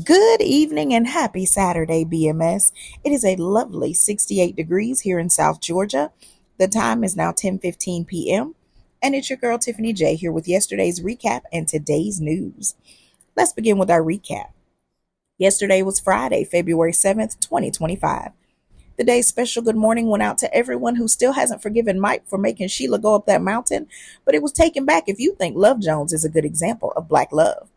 Good evening and happy Saturday, BMS. It is a lovely 68 degrees here in South Georgia. The time is now 10:15 p.m. and it's your girl Tiffany J here with yesterday's recap and today's news. Let's begin with our recap. Yesterday was Friday, February 7th, 2025. The day's special good morning went out to everyone who still hasn't forgiven Mike for making Sheila go up that mountain, but it was taken back if you think Love Jones is a good example of black love.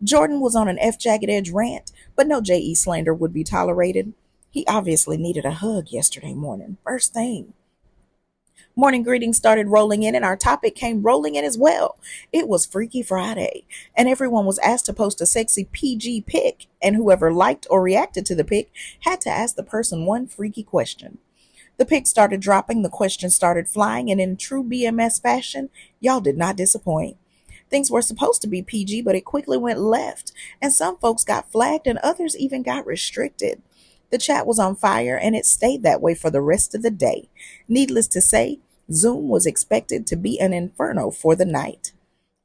Jordan was on an F Jagged Edge rant, but no J.E. slander would be tolerated. He obviously needed a hug yesterday morning. First thing. Morning greetings started rolling in, and our topic came rolling in as well. It was Freaky Friday, and everyone was asked to post a sexy PG pic, and whoever liked or reacted to the pic had to ask the person one freaky question. The pic started dropping, the questions started flying, and in true BMS fashion, y'all did not disappoint. Things were supposed to be PG, but it quickly went left, and some folks got flagged and others even got restricted. The chat was on fire, and it stayed that way for the rest of the day. Needless to say, Zoom was expected to be an inferno for the night.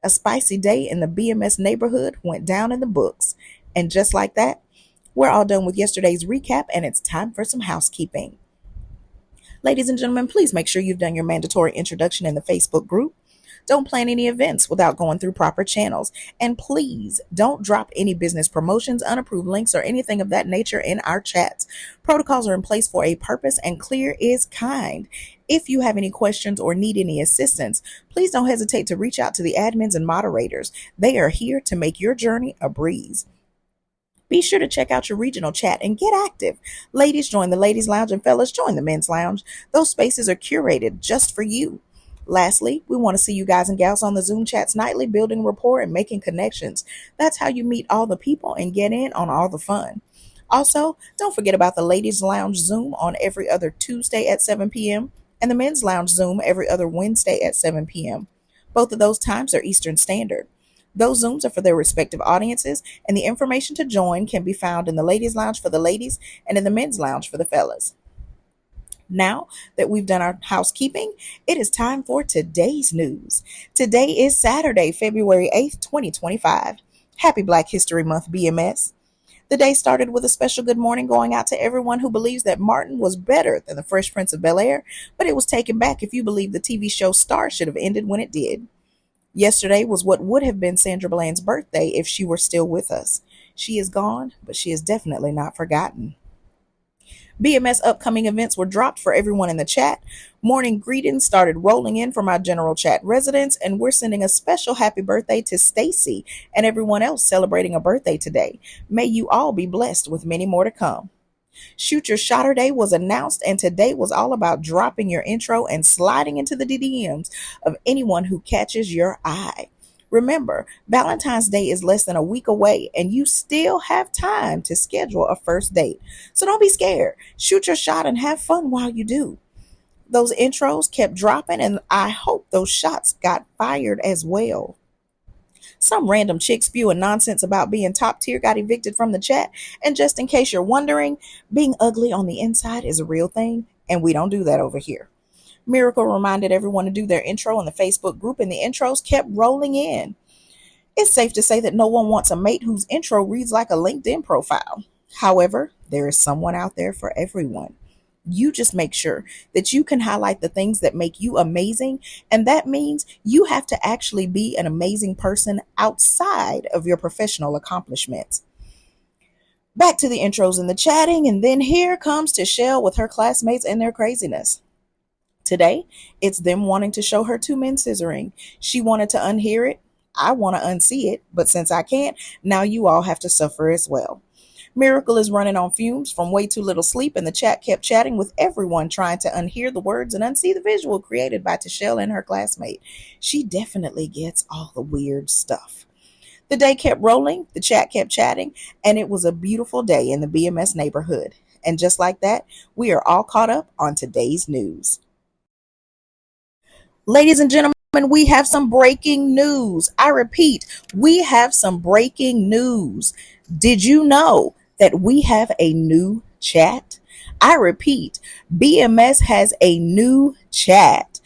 A spicy day in the BMS neighborhood went down in the books, and just like that, we're all done with yesterday's recap, and it's time for some housekeeping. Ladies and gentlemen, please make sure you've done your mandatory introduction in the Facebook group. Don't plan any events without going through proper channels. And please don't drop any business promotions, unapproved links, or anything of that nature in our chats. Protocols are in place for a purpose, and clear is kind. If you have any questions or need any assistance, please don't hesitate to reach out to the admins and moderators. They are here to make your journey a breeze. Be sure to check out your regional chat and get active. Ladies, join the ladies' lounge, and fellas, join the men's lounge. Those spaces are curated just for you. Lastly, we want to see you guys and gals on the Zoom chats nightly, building rapport and making connections. That's how you meet all the people and get in on all the fun. Also, don't forget about the Ladies Lounge Zoom on every other Tuesday at 7 p.m. and the Men's Lounge Zoom every other Wednesday at 7 p.m. Both of those times are Eastern Standard. Those Zooms are for their respective audiences, and the information to join can be found in the Ladies Lounge for the ladies and in the Men's Lounge for the fellas. Now that we've done our housekeeping, it is time for today's news. Today is Saturday, February 8th, 2025. Happy Black History Month, BMS. The day started with a special good morning going out to everyone who believes that Martin was better than the Fresh Prince of Bel-Air, but it was taken back if you believe the TV show Star should have ended when it did. Yesterday was what would have been Sandra Bland's birthday if she were still with us. She is gone, but she is definitely not forgotten. BMS upcoming events were dropped for everyone in the chat. Morning greetings started rolling in from our general chat residents, and we're sending a special happy birthday to Stacy and everyone else celebrating a birthday today. May you all be blessed with many more to come. Shoot Your Shotter Day was announced, and today was all about dropping your intro and sliding into the DMs of anyone who catches your eye. Remember, Valentine's Day is less than a week away, and you still have time to schedule a first date. So don't be scared. Shoot your shot and have fun while you do. Those intros kept dropping, and I hope those shots got fired as well. Some random chick spewing nonsense about being top tier got evicted from the chat. And just in case you're wondering, being ugly on the inside is a real thing, and we don't do that over here. Miracle reminded everyone to do their intro in the Facebook group, and the intros kept rolling in. It's safe to say that no one wants a mate whose intro reads like a LinkedIn profile. However, there is someone out there for everyone. You just make sure that you can highlight the things that make you amazing, and that means you have to actually be an amazing person outside of your professional accomplishments. Back to the intros and the chatting, and then here comes Tishelle with her classmates and their craziness. Today, it's them wanting to show her two men scissoring. She wanted to unhear it. I want to unsee it, but since I can't, now you all have to suffer as well. Miracle is running on fumes from way too little sleep, and the chat kept chatting with everyone trying to unhear the words and unsee the visual created by Tishelle and her classmate. She definitely gets all the weird stuff. The day kept rolling, the chat kept chatting, and it was a beautiful day in the BMS neighborhood. And just like that, we are all caught up on today's news. Ladies and gentlemen, we have some breaking news. I repeat, we have some breaking news. Did you know that we have a new chat? I repeat, BMS has a new chat.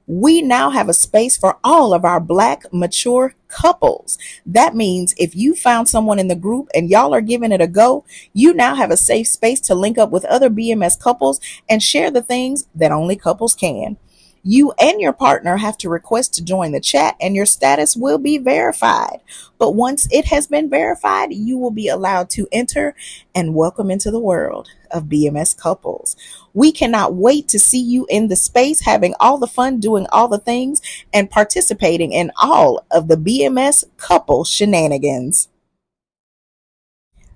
We now have a space for all of our Black, mature couples. That means if you found someone in the group and y'all are giving it a go, you now have a safe space to link up with other BMS couples and share the things that only couples can. You and your partner have to request to join the chat, and your status will be verified. But once it has been verified, you will be allowed to enter and welcome into the world of BMS couples. We cannot wait to see you in the space, having all the fun, doing all the things, and participating in all of the BMS couple shenanigans.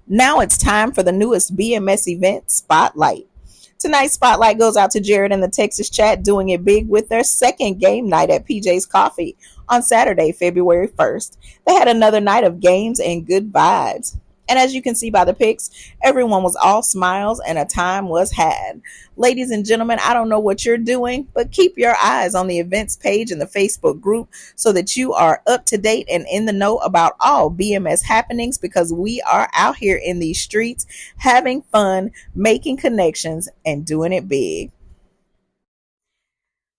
Now it's time for the newest BMS event, Spotlight. Tonight's spotlight goes out to Jared and the Texas chat doing it big with their second game night at PJ's Coffee on Saturday, February 1st. They had another night of games and good vibes. And as you can see by the pics, everyone was all smiles and a time was had. Ladies and gentlemen, I don't know what you're doing, but keep your eyes on the events page in the Facebook group so that you are up to date and in the know about all BMS happenings, because we are out here in these streets having fun, making connections, and doing it big.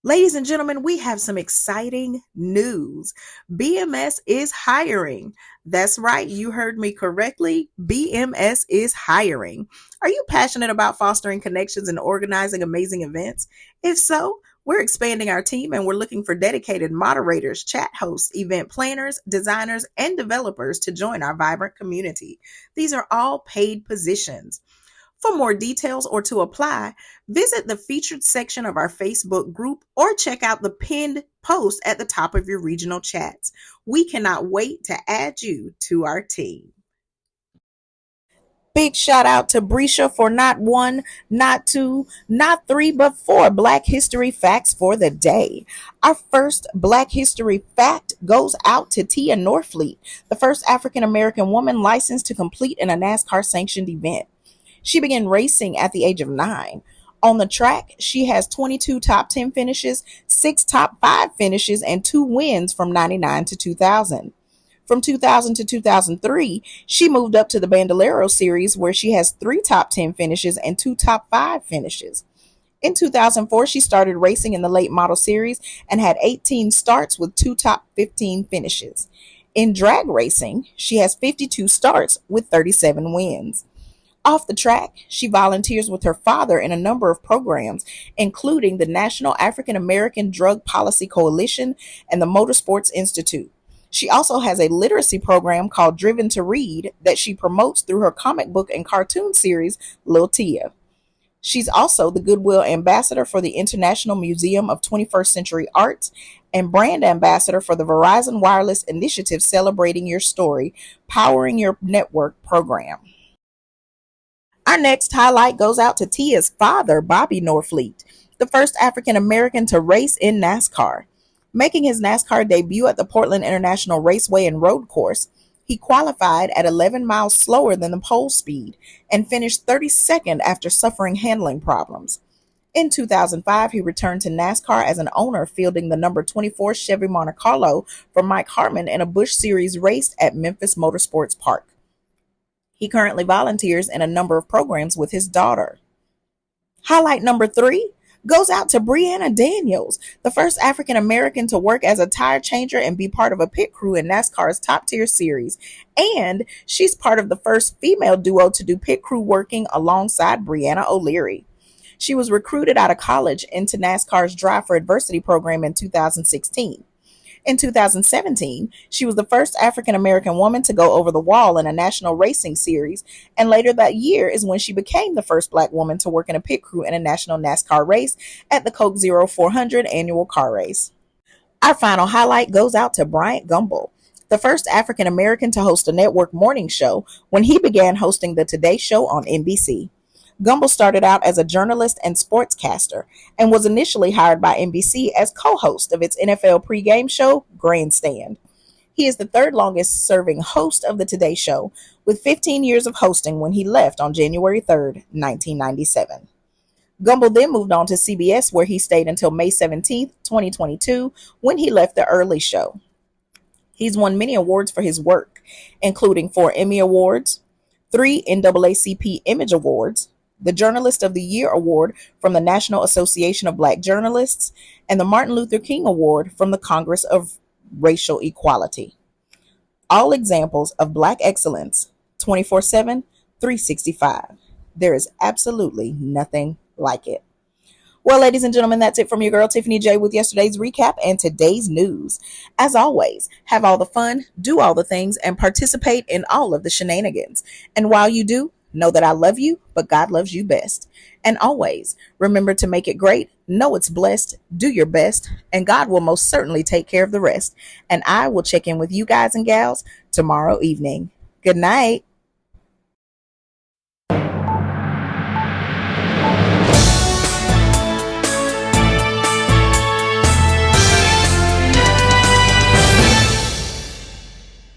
Ladies and gentlemen, we have some exciting news. BMS is hiring. That's right, you heard me correctly. BMS is hiring. Are you passionate about fostering connections and organizing amazing events? If so, we're expanding our team and we're looking for dedicated moderators, chat hosts, event planners, designers, and developers to join our vibrant community. These are all paid positions. For more details or to apply, visit the featured section of our Facebook group or check out the pinned post at the top of your regional chats. We cannot wait to add you to our team. Big shout out to Brescia for not one, not two, not three, but four Black History facts for the day. Our first Black History fact goes out to Tia Norfleet, the first African American woman licensed to compete in a NASCAR sanctioned event. She began racing at the age of 9. On the track, she has 22 top 10 finishes, 6 top 5 finishes, and 2 wins from 99 to 2000. From 2000 to 2003, she moved up to the Bandolero Series, where she has 3 top 10 finishes and 2 top 5 finishes. In 2004, she started racing in the late model series and had 18 starts with 2 top 15 finishes. In drag racing, she has 52 starts with 37 wins. Off the track, she volunteers with her father in a number of programs, including the National African American Drug Policy Coalition and the Motorsports Institute. She also has a literacy program called Driven to Read that she promotes through her comic book and cartoon series, Lil Tia. She's also the Goodwill Ambassador for the International Museum of 21st Century Arts and brand ambassador for the Verizon Wireless Initiative Celebrating Your Story, Powering Your Network program. Our next highlight goes out to Tia's father, Bobby Norfleet, the first African American to race in NASCAR. Making his NASCAR debut at the Portland International Raceway and Road Course, he qualified at 11 miles slower than the pole speed and finished 32nd after suffering handling problems. In 2005, he returned to NASCAR as an owner, fielding the number 24 Chevy Monte Carlo for Mike Harmon in a Busch Series race at Memphis Motorsports Park. He currently volunteers in a number of programs with his daughter. Highlight number 3 goes out to Brianna Daniels, the first African American to work as a tire changer and be part of a pit crew in NASCAR's top tier series. And she's part of the first female duo to do pit crew working alongside Brianna O'Leary. She was recruited out of college into NASCAR's Drive for Adversity program in 2016. In 2017, she was the first African American woman to go over the wall in a national racing series, and later that year is when she became the first Black woman to work in a pit crew in a national NASCAR race at the Coke Zero 400 annual car race. Our final highlight goes out to Bryant Gumbel, the first African American to host a network morning show when he began hosting the Today Show on NBC. Gumbel started out as a journalist and sportscaster and was initially hired by NBC as co-host of its NFL pregame show, Grandstand. He is the third longest serving host of the Today Show, with 15 years of hosting when he left on January 3rd, 1997. Gumbel then moved on to CBS, where he stayed until May 17th, 2022, when he left the early show. He's won many awards for his work, including 4 Emmy Awards, 3 NAACP Image Awards, the Journalist of the Year Award from the National Association of Black Journalists, and the Martin Luther King Award from the Congress of Racial Equality. All examples of Black excellence 24/7, 365. There is absolutely nothing like it. Well, ladies and gentlemen, that's it from your girl Tiffany J with yesterday's recap and today's news. As always, have all the fun, do all the things, and participate in all of the shenanigans. And while you do, know that I love you, but God loves you best. And always remember to make it great, know it's blessed, do your best, and God will most certainly take care of the rest. And I will check in with you guys and gals tomorrow evening. Good night.